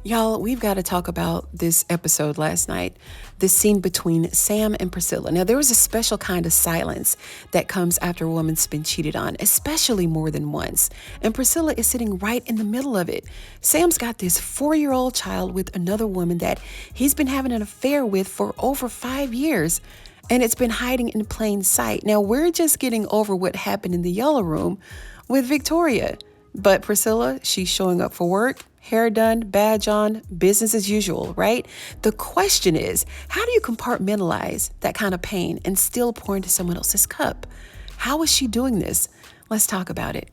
Y'all, we've got to talk about this episode last night, this scene between Sam and Priscilla. Now, there was a special kind of silence that comes after a woman's been cheated on, especially more than once. And Priscilla is sitting right in the middle of it. Sam's got this 4-year-old child with another woman that he's been having an affair with for over 5 years. And it's been hiding in plain sight. Now, we're just getting over what happened in the yellow room with Victoria. But Priscilla, she's showing up for work, hair done, badge on, business as usual, right? The question is, how do you compartmentalize that kind of pain and still pour into someone else's cup? How is she doing this? Let's talk about it.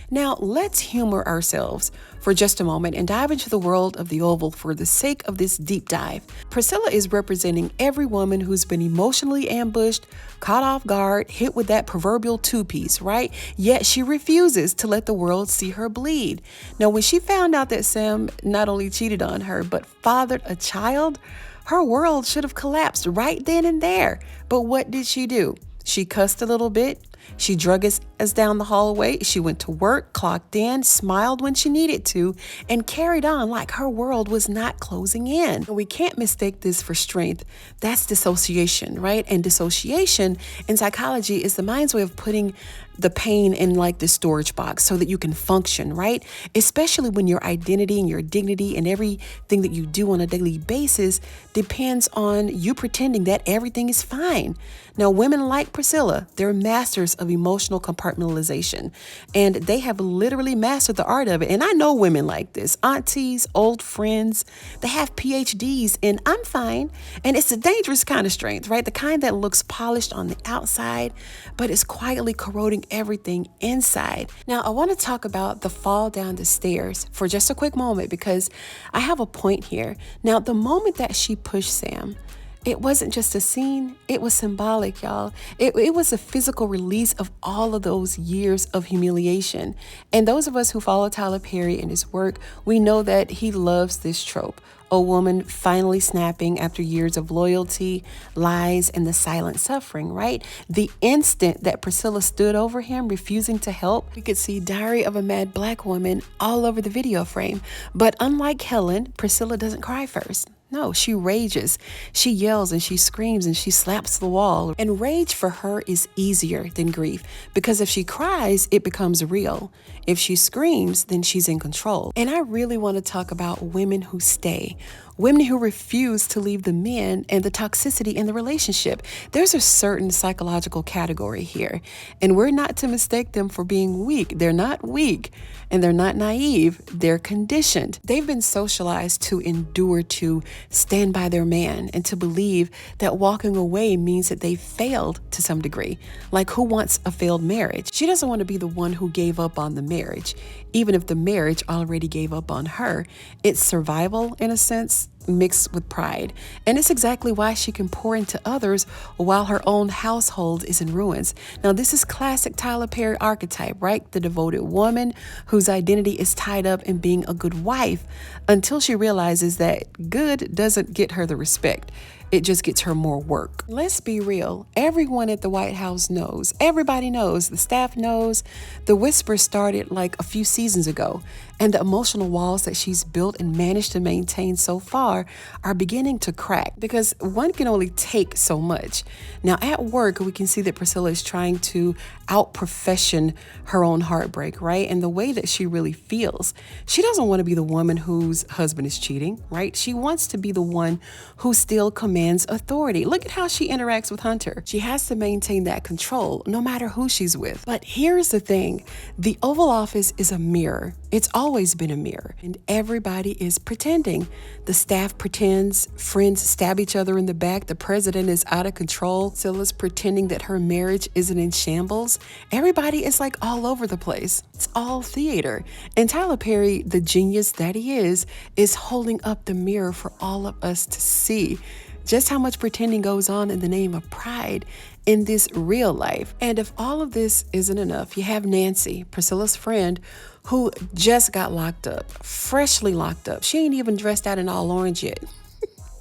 Now, let's humor ourselves for just a moment and dive into the world of the Oval for the sake of this deep dive. Priscilla is representing every woman who's been emotionally ambushed, caught off guard, hit with that proverbial two-piece, right? Yet she refuses to let the world see her bleed. Now, when she found out that Sam not only cheated on her, but fathered a child, her world should have collapsed right then and there. But what did she do? She cussed a little bit. She drug us down the hallway. She went to work, clocked in, smiled when she needed to, and carried on like her world was not closing in. And we can't mistake this for strength. That's dissociation, right? And dissociation in psychology is the mind's way of putting the pain in like the storage box so that you can function, right? Especially when your identity and your dignity and everything that you do on a daily basis depends on you pretending that everything is fine. Now, women like Priscilla, they're masters of emotional compartmentalization, and they have literally mastered the art of it. And I know women like this, aunties, old friends, they have PhDs in I'm fine. And it's a dangerous kind of strength, right? The kind that looks polished on the outside, but is quietly corroding everything inside. Now, I want to talk about the fall down the stairs for just a quick moment because I have a point here. Now, the moment that she pushed Sam, it wasn't just a scene, it was symbolic, y'all. It was a physical release of all of those years of humiliation. And those of us who follow Tyler Perry and his work, we know that he loves this trope. A woman finally snapping after years of loyalty, lies, and the silent suffering, right? The instant that Priscilla stood over him, refusing to help, we could see Diary of a Mad Black Woman all over the video frame. But unlike Helen, Priscilla doesn't cry first. No, she rages, she yells and she screams and she slaps the wall. And rage for her is easier than grief because if she cries, it becomes real. If she screams, then she's in control. And I really want to talk about women who stay, women who refuse to leave the men and the toxicity in the relationship. There's a certain psychological category here, and we're not to mistake them for being weak. They're not weak and they're not naive. They're conditioned. They've been socialized to endure, to stand by their man, and to believe that walking away means that they failed to some degree. Like, who wants a failed marriage? She doesn't want to be the one who gave up on the marriage, even if the marriage already gave up on her. It's survival in a sense, mixed with pride. And it's exactly why she can pour into others while her own household is in ruins. Now, this is classic Tyler Perry archetype, right? The devoted woman whose identity is tied up in being a good wife until she realizes that good doesn't get her the respect. It just gets her more work. Let's be real. Everyone at the White House knows. Everybody knows. The staff knows. The whisper started like a few seasons ago. And the emotional walls that she's built and managed to maintain so far are beginning to crack because one can only take so much. Now, at work, we can see that Priscilla is trying to out-profession her own heartbreak, right? And the way that she really feels. She doesn't want to be the woman whose husband is cheating, right? She wants to be the one who still commands authority. Look at how she interacts with Hunter. She has to maintain that control no matter who she's with. But here's the thing. The Oval Office is a mirror. It's always been a mirror, and everybody is pretending. The staff pretends, friends stab each other in the back, the president is out of control, Scylla's pretending that her marriage isn't in shambles. Everybody is like all over the place. It's all theater. And Tyler Perry, the genius that he is holding up the mirror for all of us to see just how much pretending goes on in the name of pride in this real life. And if all of this isn't enough, you have Nancy, Priscilla's friend, who just got locked up, freshly locked up. She ain't even dressed out in all orange yet.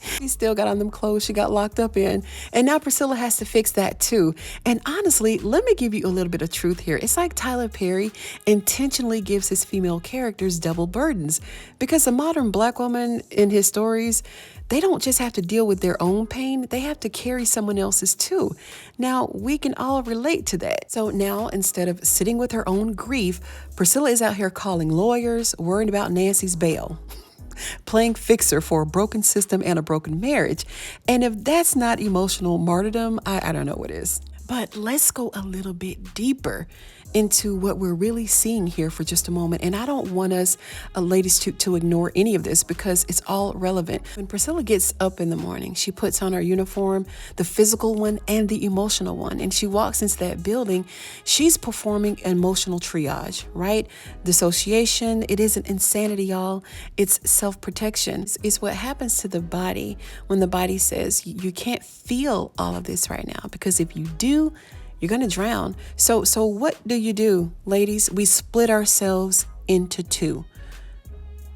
She still got on them clothes she got locked up in. And now Priscilla has to fix that too. And honestly, let me give you a little bit of truth here. It's like Tyler Perry intentionally gives his female characters double burdens, because a modern black woman in his stories, they don't just have to deal with their own pain, they have to carry someone else's too. Now, we can all relate to that. So now, instead of sitting with her own grief, Priscilla is out here calling lawyers, worrying about Nancy's bail, playing fixer for a broken system and a broken marriage. And if that's not emotional martyrdom, I don't know what is. But let's go a little bit deeper into what we're really seeing here for just a moment. And I don't want us ladies to ignore any of this, because it's all relevant. When Priscilla gets up in the morning, she puts on her uniform, the physical one and the emotional one, and she walks into that building. She's performing emotional triage, right? Dissociation. It isn't insanity, y'all. It's self-protection. It's what happens to the body when the body says you can't feel all of this right now, because if you do, you're going to drown. So what do, ladies? We split ourselves into two.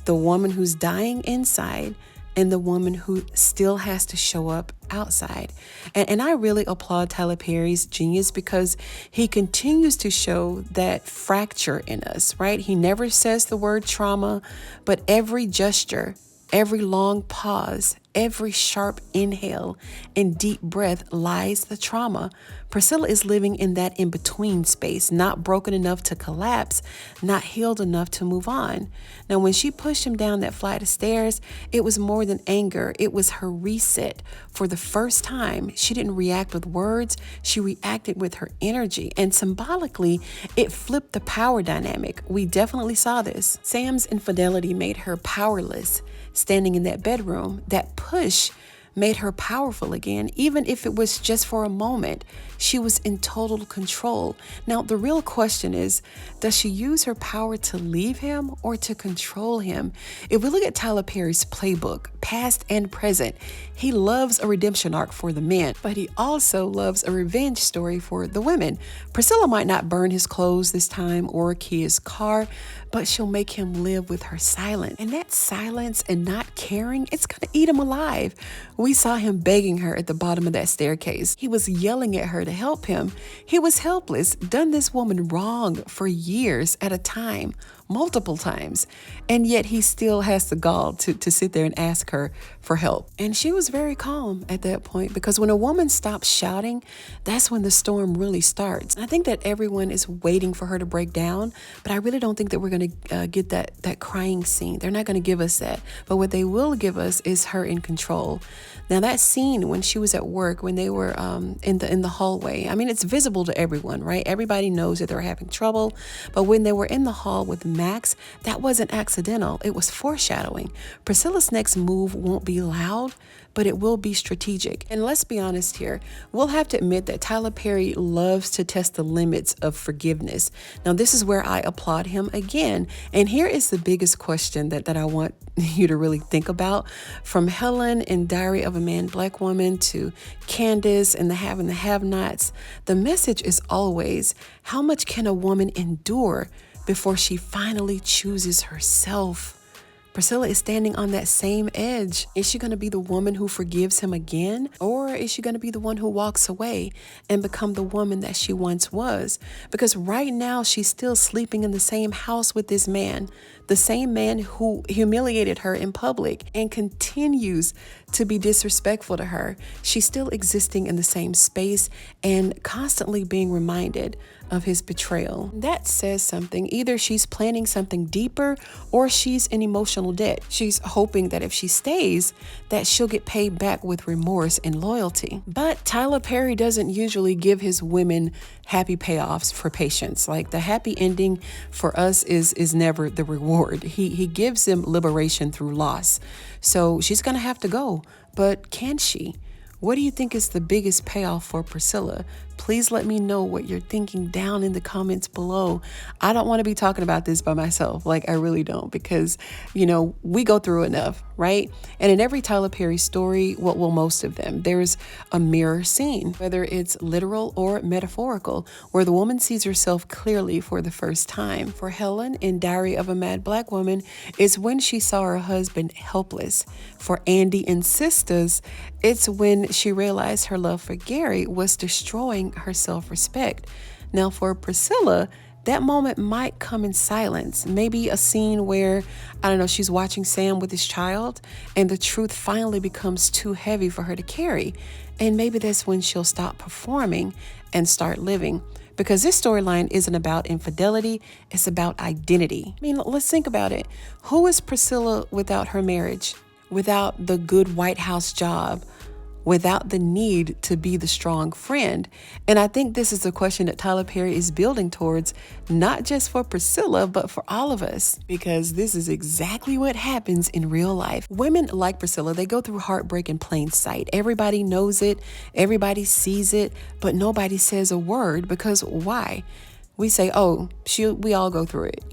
The woman who's dying inside and the woman who still has to show up outside. And I really applaud Tyler Perry's genius, because he continues to show that fracture in us, right? He never says the word trauma, but every gesture, every long pause, every sharp inhale and deep breath lies the trauma. Priscilla is living in that in-between space, not broken enough to collapse, not healed enough to move on. Now, when she pushed him down that flight of stairs, it was more than anger. It was her reset. For the first time, she didn't react with words. She reacted with her energy. And symbolically, it flipped the power dynamic. We definitely saw this. Sam's infidelity made her powerless. Standing in that bedroom, that push made her powerful again, even if it was just for a moment. She was in total control. Now, the real question is, does she use her power to leave him or to control him? If we look at Tyler Perry's playbook, past and present, he loves a redemption arc for the men, but he also loves a revenge story for the women. Priscilla might not burn his clothes this time or key his car, but she'll make him live with her silence. And that silence and not caring, it's gonna eat him alive. We saw him begging her at the bottom of that staircase. He was yelling at her to help him. He was helpless, done this woman wrong for years at a time, multiple times, and yet he still has the gall to sit there and ask her for help. And she was very calm at that point, because when a woman stops shouting, that's when the storm really starts. I think that everyone is waiting for her to break down, but I really don't think that we're going to get that crying scene. They're not going to give us that, but what they will give us is her in control. Now, that scene when she was at work, when they were in the hallway, I mean, it's visible to everyone, right? Everybody knows that they're having trouble, but when they were in the hall with Max, that wasn't accidental. It was foreshadowing. Priscilla's next move won't be loud, but it will be strategic. And let's be honest here, we'll have to admit that Tyler Perry loves to test the limits of forgiveness. Now, this is where I applaud him again. And here is the biggest question that I want you to really think about. From Helen in Diary of a Man, Black Woman, to Candace and the Have and the Have-Nots, the message is always, how much can a woman endure before she finally chooses herself? Priscilla is standing on that same edge. Is she going to be the woman who forgives him again? Or is she going to be the one who walks away and become the woman that she once was? Because right now she's still sleeping in the same house with this man, the same man who humiliated her in public and continues to be disrespectful to her. She's still existing in the same space and constantly being reminded of his betrayal. That says something. Either she's planning something deeper or she's in emotional debt. She's hoping that if she stays, that she'll get paid back with remorse and loyalty. But Tyler Perry doesn't usually give his women happy payoffs for patience. Like, the happy ending for us is never the reward. He gives them liberation through loss. So she's gonna have to go. But can she? What do you think is the biggest payoff for Priscilla? Please let me know what you're thinking down in the comments below. I don't want to be talking about this by myself. Like, I really don't, because, we go through enough, right? And in every Tyler Perry story, most of them, there's a mirror scene, whether it's literal or metaphorical, where the woman sees herself clearly for the first time. For Helen in Diary of a Mad Black Woman, it's when she saw her husband helpless. For Andy and Sisters, it's when she realized her love for Gary was destroying her self-respect. Now for Priscilla, that moment might come in silence. Maybe a scene where, she's watching Sam with his child and the truth finally becomes too heavy for her to carry. And maybe that's when she'll stop performing and start living. Because this storyline isn't about infidelity, it's about identity. Let's think about it. Who is Priscilla without her marriage? Without the good White House job? Without the need to be the strong friend? And I think this is the question that Tyler Perry is building towards, not just for Priscilla, but for all of us, because this is exactly what happens in real life. Women like Priscilla, they go through heartbreak in plain sight. Everybody knows it, everybody sees it, but nobody says a word, because why? We say, we all go through it,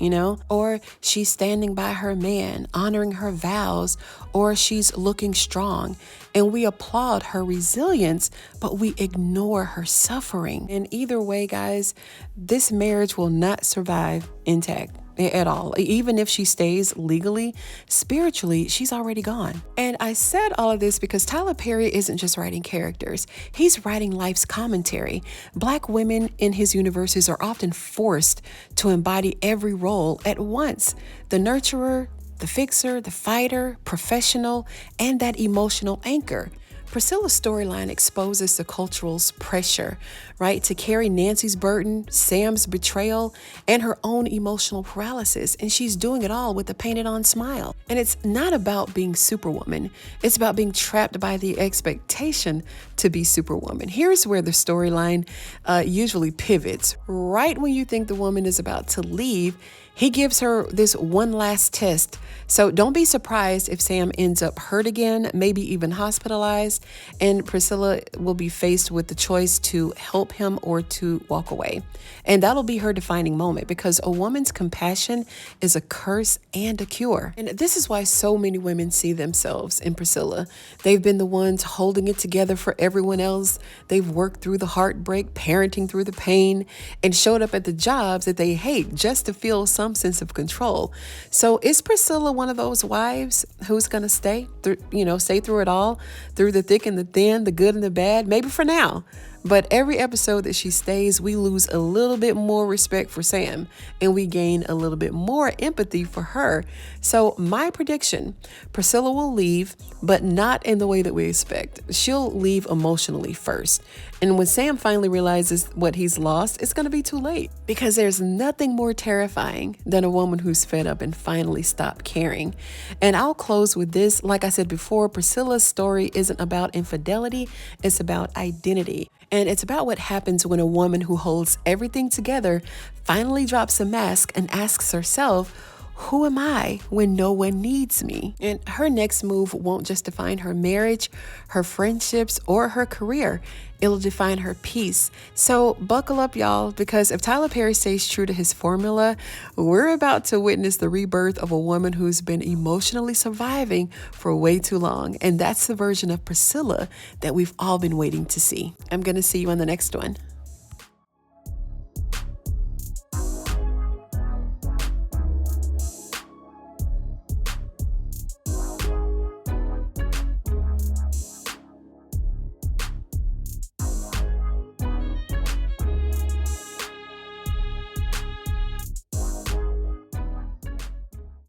or she's standing by her man, honoring her vows, or she's looking strong. And we applaud her resilience, but we ignore her suffering. And either way, guys, this marriage will not survive intact at all. Even if she stays legally, spiritually, she's already gone. And I said all of this because Tyler Perry isn't just writing characters. He's writing life's commentary. Black women in his universes are often forced to embody every role at once: the nurturer, the fixer, the fighter, professional, and that emotional anchor. Priscilla's storyline exposes the cultural pressure, right, to carry Nancy's burden, Sam's betrayal, and her own emotional paralysis. And she's doing it all with a painted on smile. And it's not about being Superwoman. It's about being trapped by the expectation to be Superwoman. Here's where the storyline usually pivots. Right when you think the woman is about to leave, he gives her this one last test. So don't be surprised if Sam ends up hurt again, maybe even hospitalized, and Priscilla will be faced with the choice to help him or to walk away. And that'll be her defining moment, because a woman's compassion is a curse and a cure. And this is why so many women see themselves in Priscilla. They've been the ones holding it together for everyone else. They've worked through the heartbreak, parenting through the pain, and showed up at the jobs that they hate just to feel some sense of control. So is Priscilla one of those wives who's going to stay through it all, through the thick and the thin, the good and the bad? Maybe for now. But every episode that she stays, we lose a little bit more respect for Sam, and we gain a little bit more empathy for her. So my prediction, Priscilla will leave, but not in the way that we expect. She'll leave emotionally first. And when Sam finally realizes what he's lost, it's going to be too late, because there's nothing more terrifying than a woman who's fed up and finally stopped caring. And I'll close with this. Like I said before, Priscilla's story isn't about infidelity. It's about identity. And it's about what happens when a woman who holds everything together finally drops a mask and asks herself, who am I when no one needs me? And her next move won't just define her marriage, her friendships, or her career. It'll define her peace. So buckle up, y'all, because if Tyler Perry stays true to his formula, we're about to witness the rebirth of a woman who's been emotionally surviving for way too long. And that's the version of Priscilla that we've all been waiting to see. I'm going to see you on the next one.